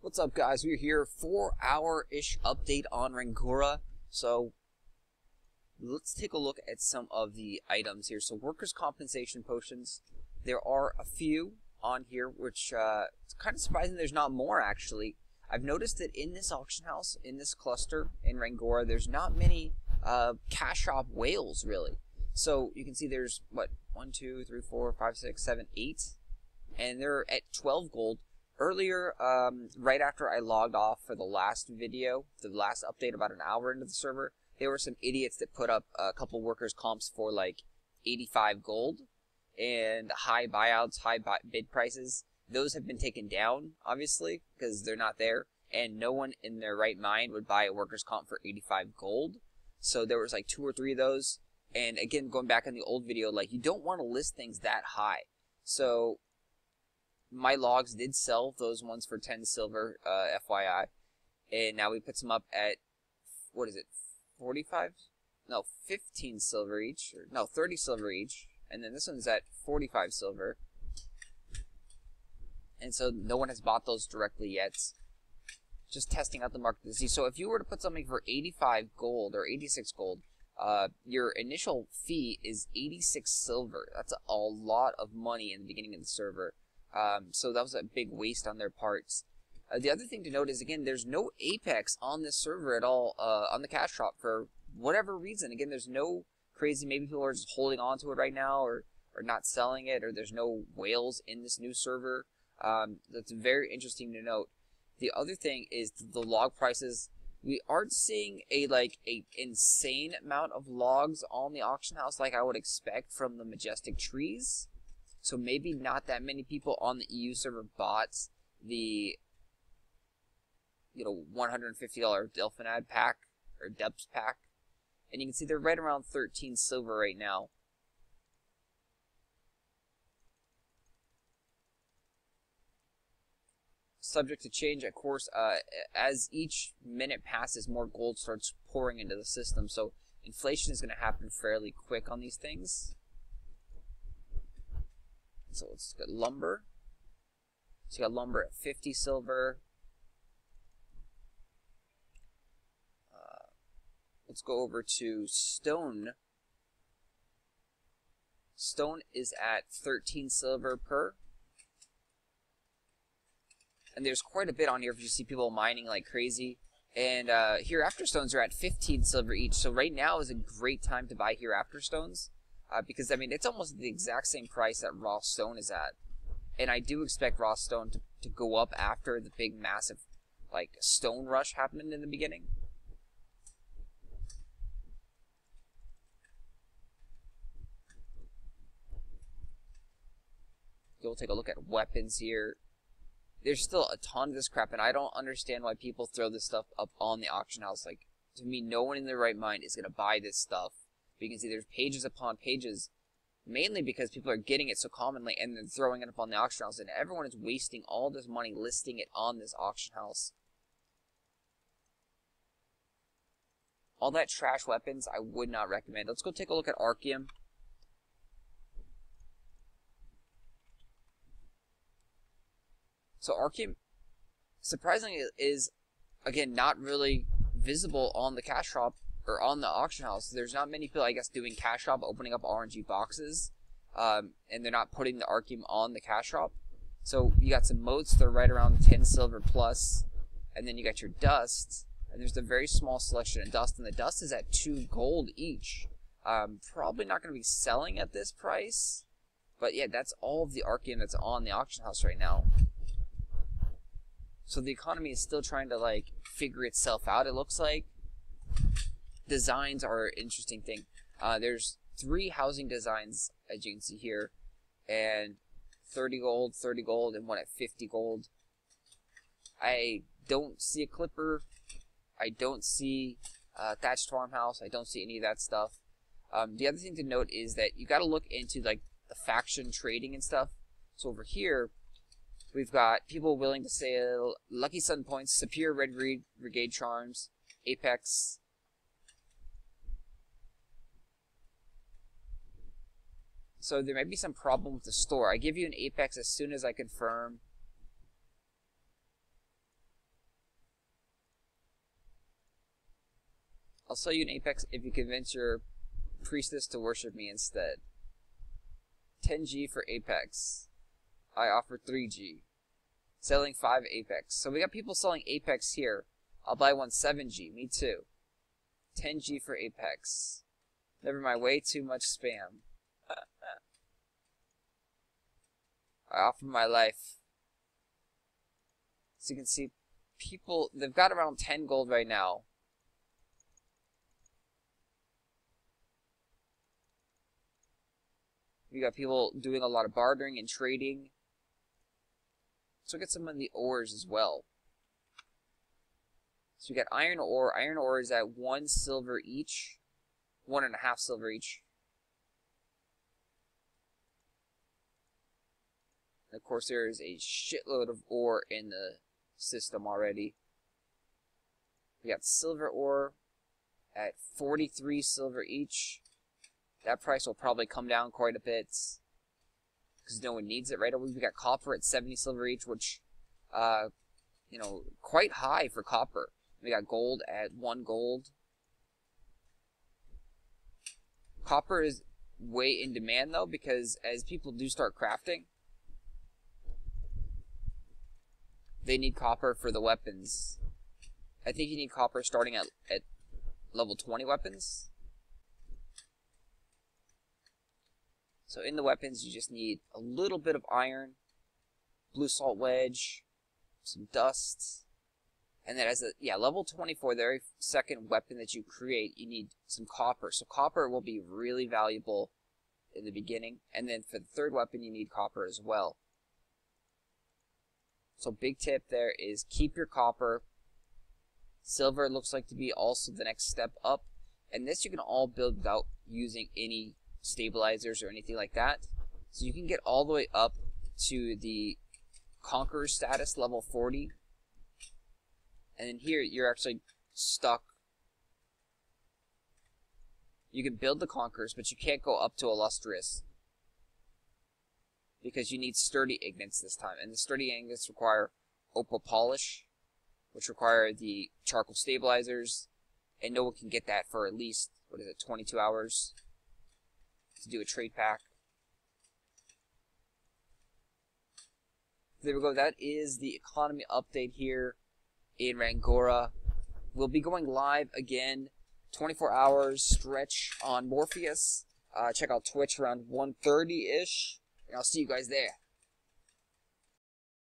What's up, guys? We're here 4-hour-ish update on Rangora. So let's take a look at some of the items here. So workers' compensation potions. There are a few on here, which it's kind of surprising there's not more actually. I've noticed that in this auction house, in this cluster in Rangora, there's not many cash shop whales really. So you can see there's what 1, 2, 3, 4, 5, 6, 7, 8, and they're at 12 gold. Earlier, right after I logged off for the last video, the last update about an hour into the server, there were some idiots that put up a couple workers' comps for like 85 gold and high buyouts, bid prices. Those have been taken down, obviously, because they're not there, and no one in their right mind would buy a workers' comp for 85 gold. So there was like 2 or 3 of those, and again, going back on the old video, like you don't want to list things that high. So my logs did sell those ones for 10 silver, FYI. And now we put some up at, what is it, 45? No, 15 silver each. Or, no, 30 silver each. And then this one's at 45 silver. And so no one has bought those directly yet. Just testing out the market to see. So if you were to put something for 85 gold or 86 gold, your initial fee is 86 silver. That's a lot of money in the beginning of the server. So that was a big waste on their parts. The other thing to note is, again, there's no Apex on this server at all on the cash shop for whatever reason. Again, there's no crazy, maybe people are just holding on to it right now or not selling it, or there's no whales in this new server. That's very interesting to note. The other thing is the log prices. We aren't seeing a insane amount of logs on the auction house like I would expect from the majestic trees. So maybe not that many people on the EU server bought the, $150 Delphinad pack or Depths pack. And you can see they're right around 13 silver right now. Subject to change, of course, as each minute passes, more gold starts pouring into the system. So inflation is going to happen fairly quick on these things. So let's get lumber. So you got lumber at 50 silver. Let's go over to stone. Stone is at 13 silver per. And there's quite a bit on here if you see people mining like crazy. And hereafter stones are at 15 silver each. So right now is a great time to buy hereafter stones. Because, I mean, it's almost the exact same price that raw stone is at. And I do expect raw stone to go up after the big, massive, stone rush happened in the beginning. You'll take a look at weapons here. There's still a ton of this crap, and I don't understand why people throw this stuff up on the auction house. Like, to me, no one in their right mind is going to buy this stuff. But you can see there's pages upon pages, mainly because people are getting it so commonly and then throwing it up on the auction house, and everyone is wasting all this money listing it on this auction house. All that trash weapons, I would not recommend. Let's go take a look at Archeum. So Archeum, surprisingly, is, again, not really visible on the cash shop or on the auction house. There's not many people, I guess, doing cash shop, opening up RNG boxes, and they're not putting the Archeum on the cash shop. So you got some motes, they're right around 10 silver plus, and then you got your dust, and there's a very small selection of dust, and the dust is at 2 gold each. Probably not going to be selling at this price, but yeah, that's all of the Archeum that's on the auction house right now. So the economy is still trying to figure itself out, it looks like. Designs are an interesting thing. There's 3 housing designs, as you can see here, and 30 gold, and one at 50 gold. I don't see a clipper. I don't see a thatched farmhouse. I don't see any of that stuff. The other thing to note is that you got to look into the faction trading and stuff. So over here, we've got people willing to sell Lucky Sun points, Superior Red Brigade charms, Apex. So there might be some problem with the store. I give you an Apex as soon as I confirm I'll sell you an Apex if you convince your priestess to worship me instead. 10G for Apex. I offer 3G. Selling 5 Apex. So we got people selling Apex here. I'll buy one 7G. Me too. 10G for Apex. Never mind, way too much spam. I offer my life. So you can see people, they've got around 10 gold right now. We got people doing a lot of bartering and trading. Let's look at some of the ores as well. So we got iron ore. Iron ore is at 1 silver each. 1.5 silver each. And of course, there is a shitload of ore in the system already. We got silver ore at 43 silver each. That price will probably come down quite a bit because no one needs it right away. We got copper at 70 silver each, which, you know, quite high for copper. We got gold at 1 gold. Copper is way in demand though, because as people do start crafting, they need copper for the weapons. I think you need copper starting at level 20 weapons. So in the weapons, you just need a little bit of iron, blue salt wedge, some dust, and then as a level 24, the very second weapon that you create, you need some copper. So copper will be really valuable in the beginning, and then for the third weapon, you need copper as well. So big tip there is keep your copper. Silver looks like to be also the next step up, and this you can all build without using any stabilizers or anything like that. So you can get all the way up to the Conqueror status, level 40. And then here, you're actually stuck. You can build the Conquerors, but you can't go up to Illustrious, because you need sturdy ingots this time. And the sturdy ingots require opal polish, which require the charcoal stabilizers. And no one can get that for at least, 22 hours. To do a trade pack. There we go. That is the economy update here in Rangora. We'll be going live again, 24 hours stretch on Morpheus. Check out Twitch around 1:30-ish, and I'll see you guys there.